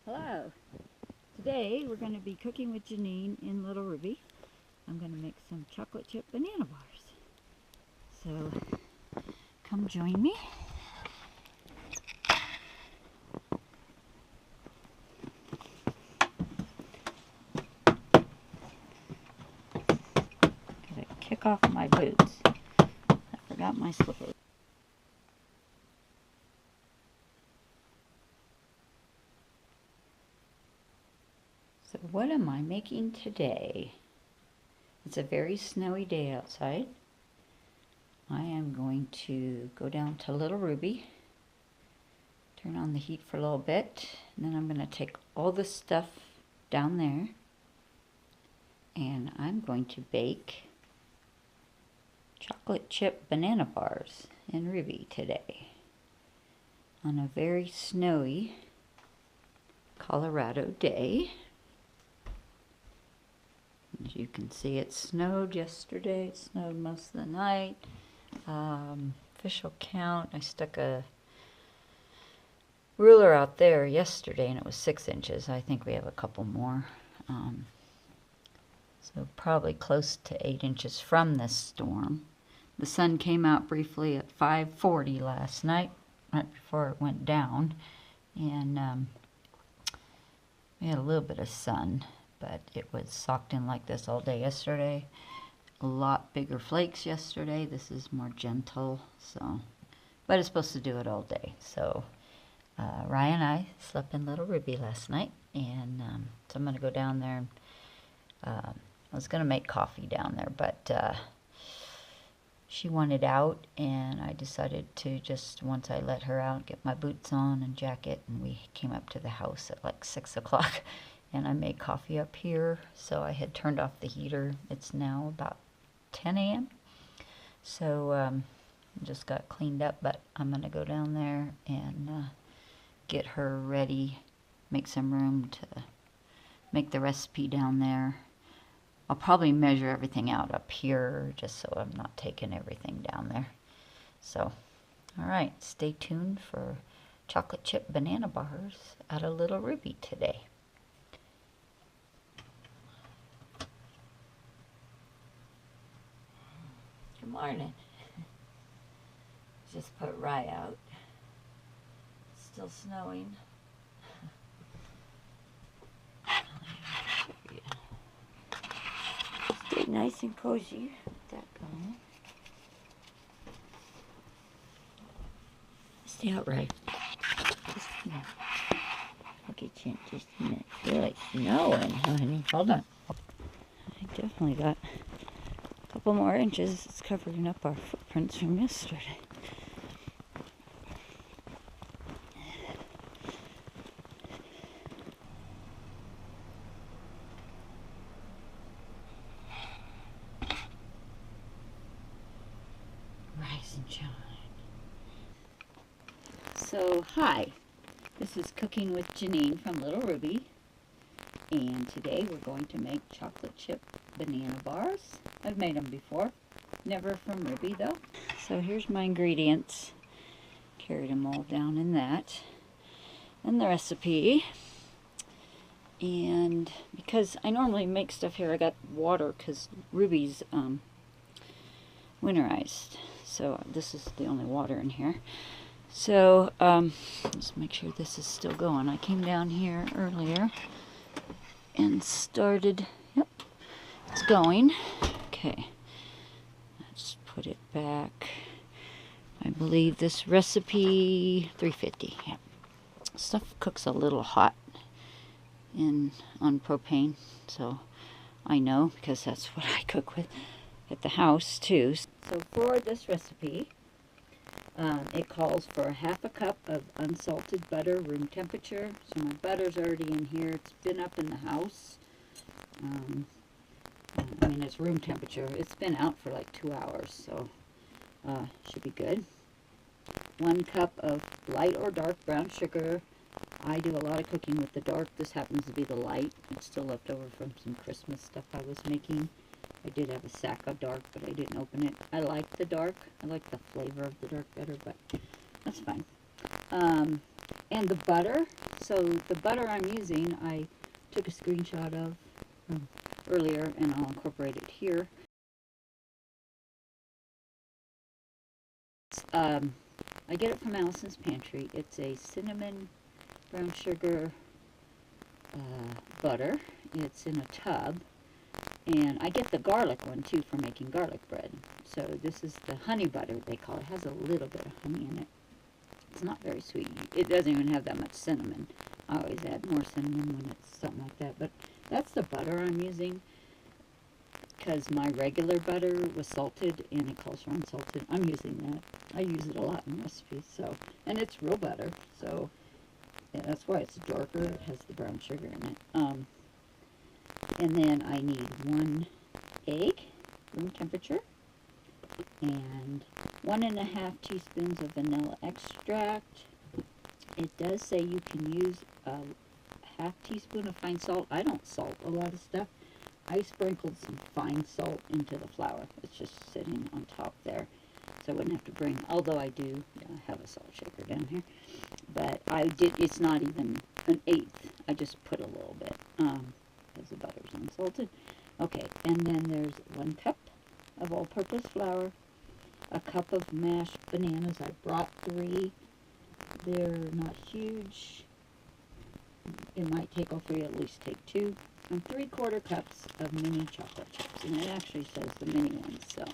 Hello. Today we're going to be cooking with Janine in Little Ruby. I'm going to make some chocolate chip banana bars. So come join me. Gotta kick off my boots. I forgot my slippers. So what am I making today? It's a very snowy day outside. I am going to go down to Little Ruby, turn on the heat for a little bit, and then I'm going to take all the stuff down there and I'm going to bake chocolate chip banana bars in Ruby today on a very snowy Colorado day. As you can see, it snowed yesterday. It snowed most of the night. Official count, I stuck a ruler out there yesterday and it was 6 inches. I think we have a couple more. So probably close to 8 inches from this storm. The sun came out briefly at 5:40 last night, right before it went down. And we had a little bit of sun, but it was socked in like this all day yesterday. A lot bigger flakes yesterday. This is more gentle, so, but it's supposed to do it all day. So Ryan and I slept in Little Ruby last night, and so I'm going to go down there. I was going to make coffee down there, but she wanted out, and I decided to just, once I let her out, get my boots on and jacket, and we came up to the house at like 6 o'clock, and I made coffee up here. So I had turned off the heater. It's now about 10 a.m. So just got cleaned up, but I'm going to go down there and get her ready, make some room to make the recipe down there. I'll probably measure everything out up here just so I'm not taking everything down there. So, all right, stay tuned for chocolate chip banana bars out of Little Ruby today. Good morning. Just put Rye out. Still snowing. Stay nice and cozy with that going. Stay out, Rye. Just a minute. I'll get you in just a minute. I feel like snowing, honey. Hold on. I definitely got a couple more inches. It's covering up our footprints from yesterday. Rise and shine. So, hi. This is Cooking with Janine from Little Ruby. And today we're going to make chocolate chip banana bars. I've made them before. Never from Ruby though. So here's my ingredients. Carried them all down in that. And the recipe. And because I normally make stuff here, I got water because Ruby's winterized. So this is the only water in here. So let's make sure this is still going. I came down here earlier and started, yep, it's going. Okay, let's put it back. I believe this recipe, 350, yeah. Stuff cooks a little hot on propane, so I know because that's what I cook with at the house too. So for this recipe, it calls for a ½ cup of unsalted butter, room temperature. So my butter's already in here. It's been up in the house. I mean, it's room temperature. It's been out for like 2 hours, so should be good. 1 cup of light or dark brown sugar. I do a lot of cooking with the dark. This happens to be the light. It's still left over from some Christmas stuff I was making. I did have a sack of dark, but I didn't open it. I like the dark. I like the flavor of the dark better, but that's fine. And the butter, So the butter I'm using, I took a screenshot of earlier, and I'll incorporate it here. I get it from Allison's Pantry. It's a cinnamon brown sugar butter. It's in a tub. And I get the garlic one too for making garlic bread. So this is the honey butter, they call it. It has a little bit of honey in it. It's not very sweet. It doesn't even have that much cinnamon. I always add more cinnamon when it's something like that. But that's the butter I'm using, because my regular butter was salted and it calls for unsalted. I'm using that. I use it a lot in recipes. So, and it's real butter. So yeah, that's why it's darker. It has the brown sugar in it. And then I need 1 egg, room temperature, and 1½ teaspoons of vanilla extract. It does say you can use a ½ teaspoon of fine salt. I don't salt a lot of stuff. I sprinkled some fine salt into the flour. It's just sitting on top there, so I wouldn't have to bring, although I do have a salt shaker down here. But I did, it's not even 1/8. I just put a little bit, because the butter's unsalted. Okay, and then there's 1 cup of all-purpose flour, a cup of mashed bananas. I brought 3. They're not huge. It might take all 3, at least take 2. And 3/4 cups of mini chocolate chips. And it actually says the mini ones, so.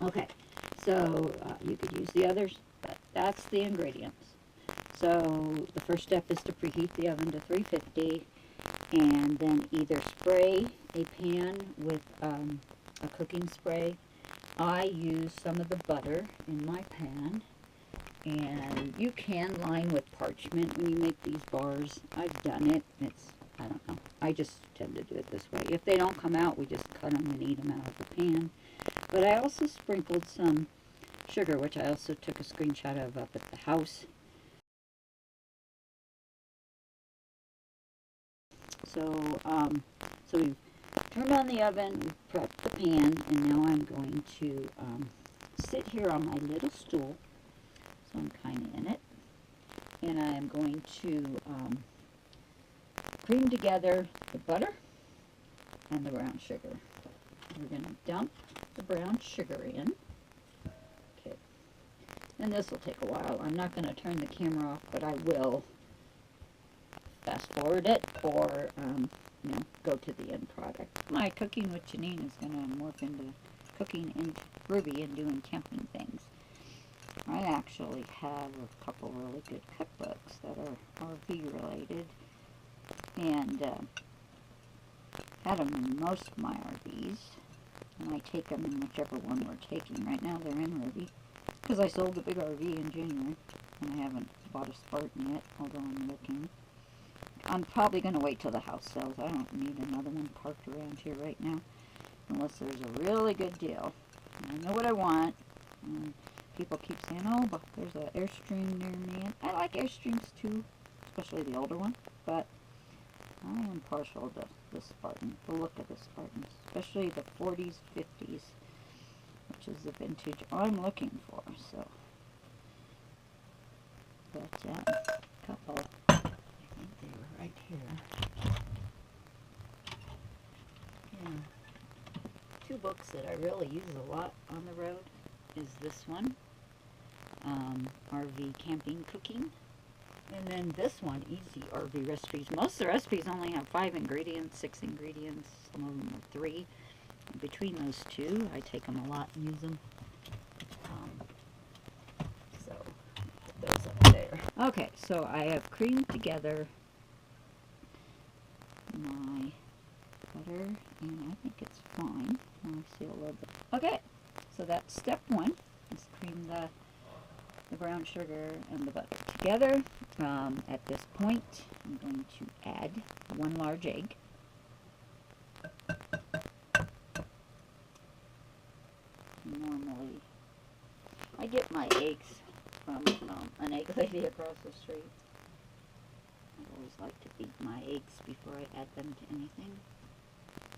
Okay, so you could use the others, but that's the ingredients. So the first step is to preheat the oven to 350, and then either spray a pan with a cooking spray. I use some of the butter in my pan, and you can line with parchment when you make these bars. I've done it. I don't know. I just tend to do it this way. If they don't come out, we just cut them and eat them out of the pan. But I also sprinkled some sugar, which I also took a screenshot of up at the house. So, so we've turned on the oven, we've prepped the pan, and now I'm going to sit here on my little stool, so I'm kind of in it, and I'm going to cream together the butter and the brown sugar. We're going to dump the brown sugar in. Okay, and this will take a while. I'm not going to turn the camera off, but I will fast forward it, or go to the end product. My cooking with Janine is going to morph into cooking in Ruby and doing camping things. I actually have a couple really good cookbooks that are RV related, and had them in most of my RVs, and I take them in whichever one we're taking. Right now they're in Ruby, because I sold the big RV in January, and I haven't bought a Spartan yet, although I'm looking. I'm probably going to wait till the house sells. I don't need another one parked around here right now, unless there's a really good deal. I know what I want. People keep saying, oh, but there's an Airstream near me. And I like Airstreams too, especially the older one, but I am partial to the Spartan, the look of the Spartans, especially the 40s, 50s, which is the vintage I'm looking for. So, but couple. They were right here. Yeah. 2 books that I really use a lot on the road is this one, RV Camping Cooking, and then this one, Easy RV Recipes. Most of the recipes only have 5 ingredients, 6 ingredients, some of them are 3. And between those 2, I take them a lot and use them. So, put those up there. Okay, so I have creamed together my butter, and I think it's fine. I see a little bit. Okay, so that's step 1, is cream the brown sugar and the butter together. At this point, I'm going to add 1 large egg. Normally, I get my eggs from an egg lady across the street. I always like to beat my eggs before I add them to anything.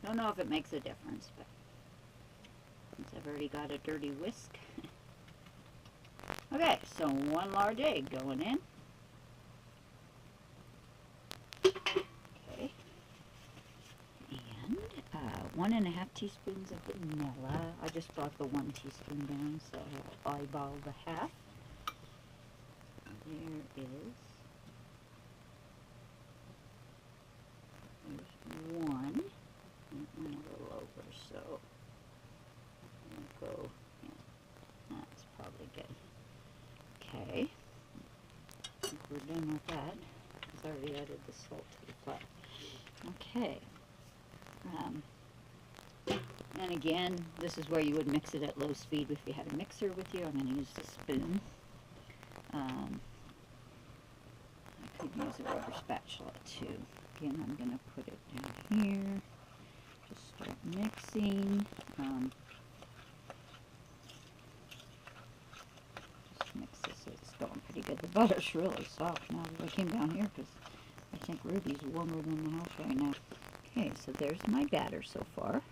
Don't know if it makes a difference, but since I've already got a dirty whisk. Okay, so 1 large egg going in. Okay. And 1.5 teaspoons of vanilla. I just brought the 1 teaspoon down, so I'll eyeball the half. There's 1. And a little over, so I'll go, yeah, that's probably good. Okay, I think we're done with that, because I already added the salt to the flour. Okay, and again, this is where you would mix it at low speed if you had a mixer with you. I'm going to use the spoon. I could use a rubber spatula too. Again, I'm going to put it down here. Just start mixing. Just mix this. It's going pretty good. The butter's really soft now that I came down here, because I think Ruby's warmer than the house right now. Okay, so there's my batter so far.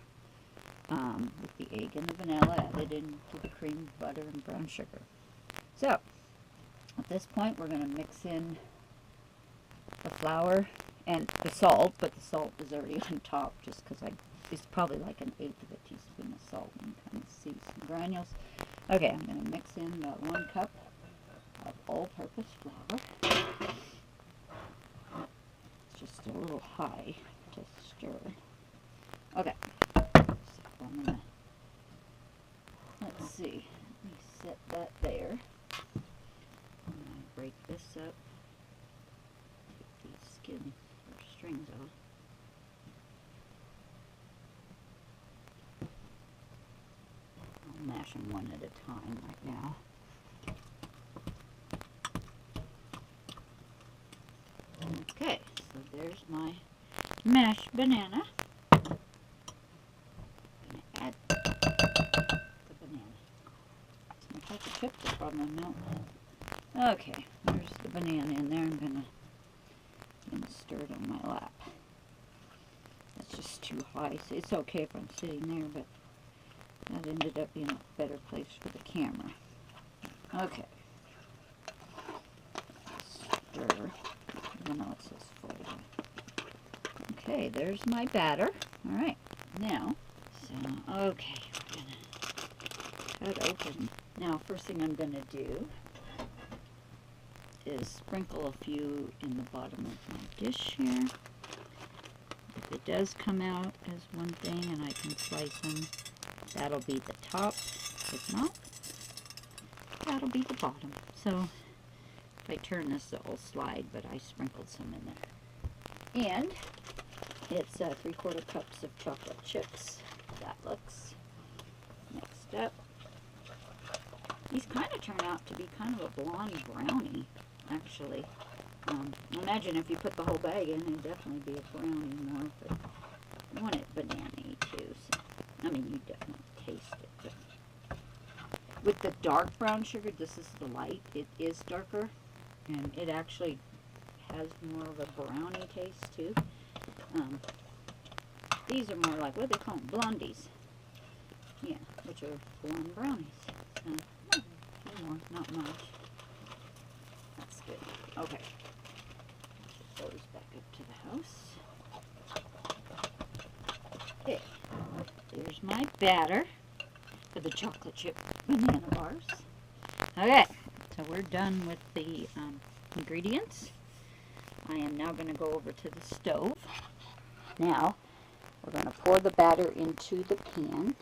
With the egg and the vanilla added into the cream, butter, and brown sugar. So, at this point, we're going to mix in the flour and the salt, but the salt is already on top just because it's probably like 1/8 of a teaspoon of salt. You can kind of see some granules. Okay, I'm going to mix in about 1 cup of all-purpose flour. It's just a little high to stir. Okay, so I'm going to, let's see, let me set that there. I'm going to break this up. Take these skin or strings off. I'm mashing one at a time right now. Okay, so there's my mashed banana. I'm going to add the banana. My chocolate chips are probably melting. Okay, there's the banana in there. I'm going to stir it on my lap. That's just too high. So it's okay if I'm sitting there, but that ended up being a better place for the camera. Okay. Stir. Even though it says fold. Okay, there's my batter. Alright, now, okay, we're going to cut open. Now, first thing I'm going to do is sprinkle a few in the bottom of my dish here. If it does come out as one thing and I can slice them, that'll be the top. If not, that'll be the bottom. So, if I turn this, it'll slide, but I sprinkled some in there. And it's 3/4 cups of chocolate chips. That looks. Next up, these kind of turn out to be kind of a blonde brownie, actually. Imagine if you put the whole bag in, it'd definitely be a brownie more, but I want it banana-y too. So, I mean, you definitely taste it. But with the dark brown sugar, this is the light. It is darker, and it actually has more of a brownie taste too. These are more like, what do they call them? Blondies. Yeah, which are blonde brownies. A few more, not much. That's good. Okay. Put those back up to the house. Okay. There's my batter for the chocolate chip banana bars. Okay, so we're done with the ingredients. I am now going to go over to the stove. Now, we're going to pour the batter into the pan.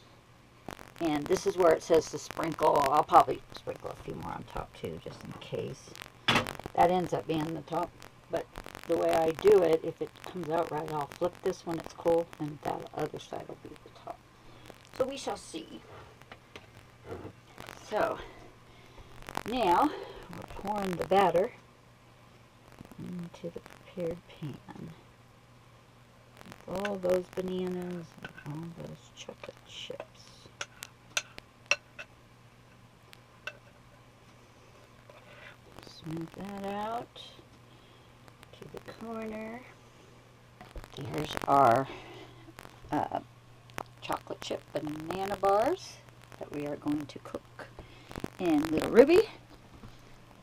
And this is where it says to sprinkle. I'll probably sprinkle a few more on top too, just in case. That ends up being the top. But the way I do it, if it comes out right, I'll flip this when it's cool, and that other side will be the top. So we shall see. So, now, we're pouring the batter into the prepared pan. With all those bananas and all those chocolate chips. Smooth that out to the corner. Here's our chocolate chip banana bars that we are going to cook in Little Ruby.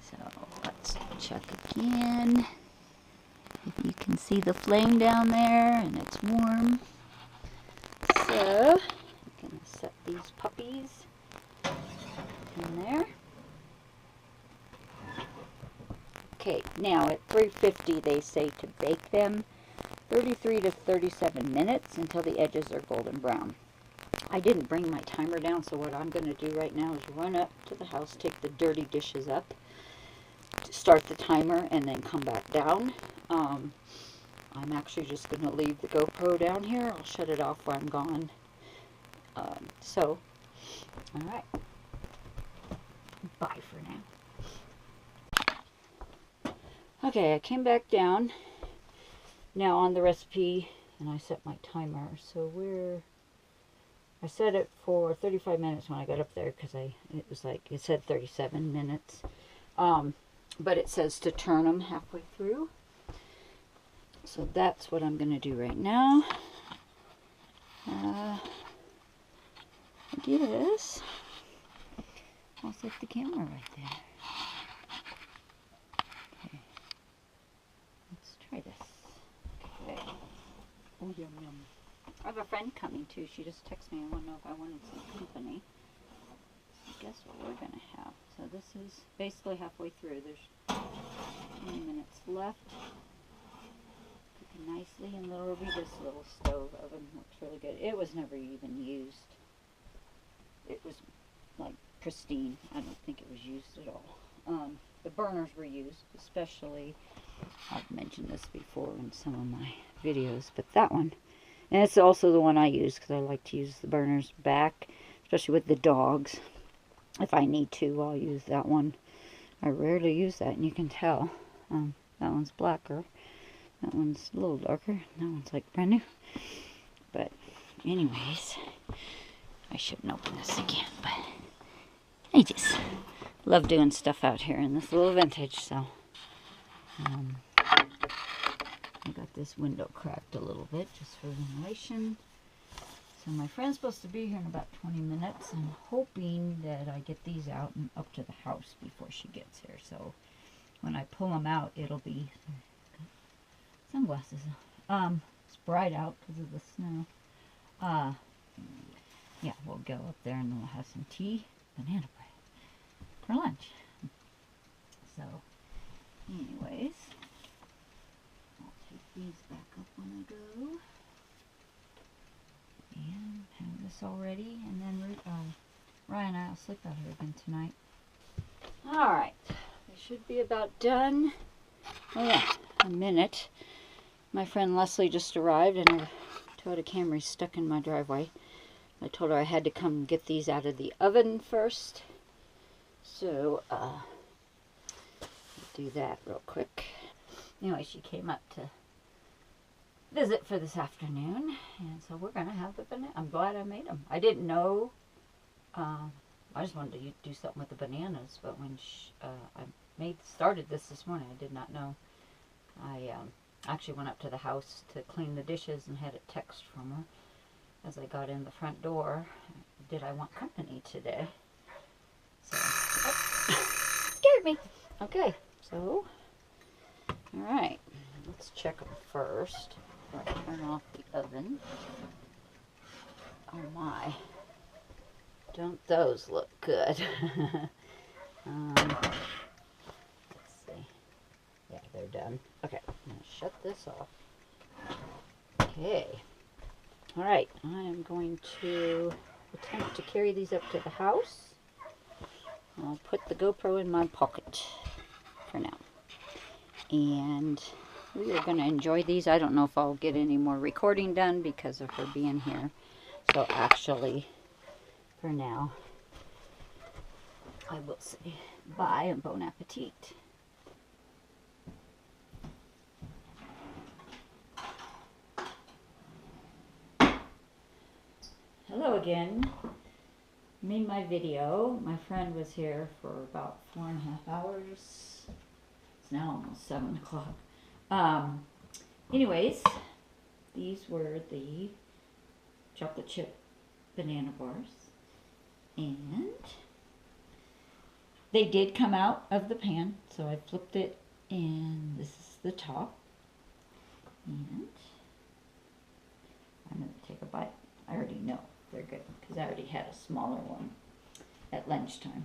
So let's check again. If You can see the flame down there, and it's warm. So, I'm going to set these puppies in there. Okay, now at 350 they say to bake them 33 to 37 minutes until the edges are golden brown. I didn't bring my timer down, so what I'm going to do right now is run up to the house, take the dirty dishes up, start the timer, and then come back down. I'm actually just going to leave the GoPro down here. I'll shut it off while I'm gone. Alright. Bye for now. Okay, I came back down now on the recipe, and I set my timer. So I set it for 35 minutes when I got up there, because it said 37 minutes. But it says to turn them halfway through. So that's what I'm going to do right now. I guess I'll set the camera right there. Okay. Let's try this. Okay. Oh, yum, yum. I have a friend coming too. She just texted me. I want to know if I wanted some company. So guess what we're going to have. So this is basically halfway through. There's 20 minutes left. Cooking nicely, and there will be this little stove oven. Looks really good. It was never even used. It was like pristine. I don't think it was used at all. The burners were used, especially, I've mentioned this before in some of my videos, but that one, and it's also the one I use because I like to use the burners back, especially with the dogs. If I need to, I'll use that one. I rarely use that, and you can tell. That one's blacker. That one's a little darker. That one's like brand new. But anyways, I shouldn't open this again, but I just love doing stuff out here in this little vintage. So I got this window cracked a little bit just for ventilation. So my friend's supposed to be here in about 20 minutes. I'm hoping that I get these out and up to the house before she gets here. So when I pull them out, it'll be sunglasses. It's bright out because of the snow. Yeah, we'll go up there and we'll have some tea, banana bread for lunch. So, anyways, I'll take these back up when I go. And have this all ready, and then Ryan and I will sleep out here again tonight. Alright, we should be about done. Oh yeah, a minute. My friend Leslie just arrived, and her Toyota Camry's stuck in my driveway. I told her I had to come get these out of the oven first. So, do that real quick. Anyway, she came up to visit for this afternoon, and so we're going to have the banana. I'm glad I made them. I didn't know. I just wanted to do something with the bananas, but when I started this morning, I did not know. I actually went up to the house to clean the dishes and had a text from her as I got in the front door. Did I want company today? So, scared me. Okay, so, alright, let's check them first. Turn off the oven. Oh my, don't those look good? Let's see. Yeah, they're done. Okay, I'm going to shut this off. Okay. Alright, I am going to attempt to carry these up to the house. I'll put the GoPro in my pocket for now. And we are going to enjoy these. I don't know if I'll get any more recording done because of her being here. So actually, for now, I will say bye and bon appetit. Hello again. Made my video. My friend was here for about 4.5 hours. It's now almost 7 o'clock. Anyways, these were the chocolate chip banana bars, and they did come out of the pan, so I flipped it, and this is the top. And I'm going to take a bite. I already know they're good because I already had a smaller one at lunchtime.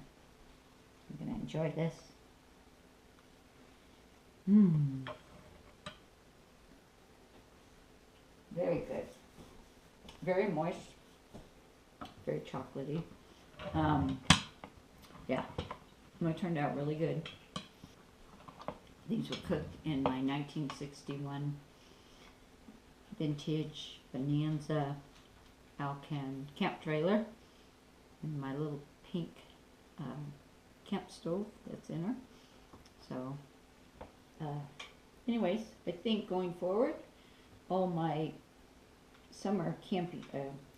I'm going to enjoy this. Mmm. Very good. Very moist. Very chocolatey. Yeah. It turned out really good. These were cooked in my 1961 vintage Bonanza Alcan camp trailer. And my little pink camp stove that's in her. So, anyways, I think going forward, all my summer camping,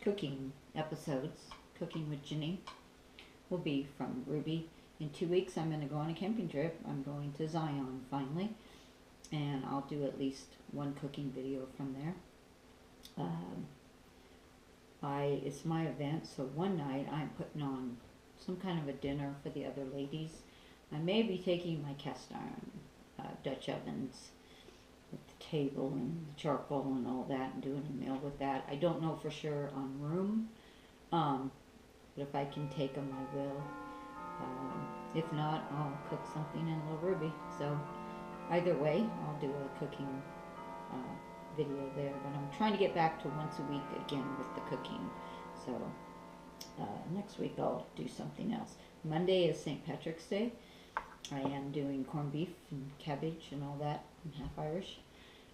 cooking episodes, Cooking with Ginny, will be from Ruby. In 2 weeks, I'm going to go on a camping trip. I'm going to Zion finally, and I'll do at least one cooking video from there. It's my event, so one night I'm putting on some kind of a dinner for the other ladies. I may be taking my cast iron Dutch ovens with the table and the charcoal and all that and doing a meal with that. I don't know for sure on room, but if I can take them, I will. If not, I'll cook something in Little Ruby. So either way, I'll do a cooking video there. But I'm trying to get back to once a week again with the cooking. So next week I'll do something else. Monday is St. Patrick's Day. I am doing corned beef and cabbage and all that. I'm half Irish.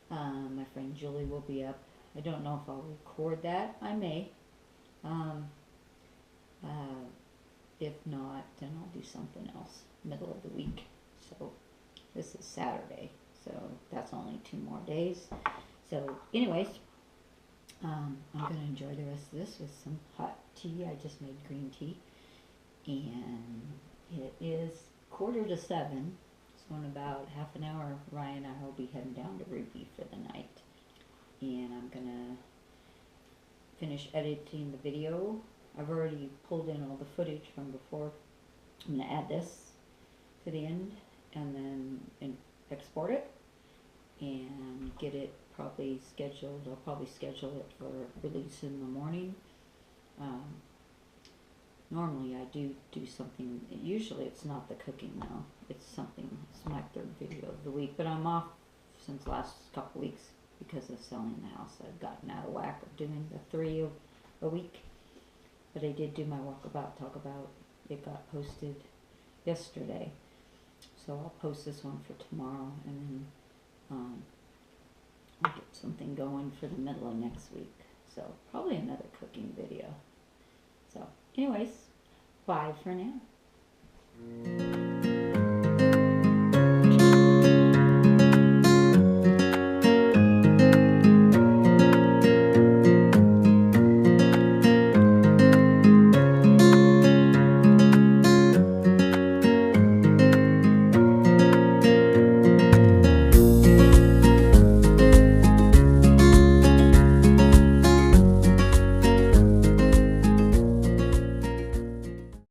My friend Julie will be up. I don't know if I'll record that. I may. If not, then I'll do something else middle of the week. So this is Saturday, so that's only 2 more days. So anyways, I'm going to enjoy the rest of this with some hot tea. I just made green tea, and it is 6:45. So in about half an hour, Ryan and I will be heading down to Ruby for the night, and I'm going to finish editing the video. I've already pulled in all the footage from before. I'm going to add this to the end and then export it and get it probably scheduled. I'll probably schedule it for release in the morning. Normally I do something, usually it's not the cooking though. It's my 3rd video of the week, but I'm off since last couple weeks because of selling the house. I've gotten out of whack of doing the 3 a week. But I did do my walkabout, talk about. It got posted yesterday. So I'll post this one for tomorrow, and then I'll get something going for the middle of next week. So probably another cooking video. So anyways, bye for now.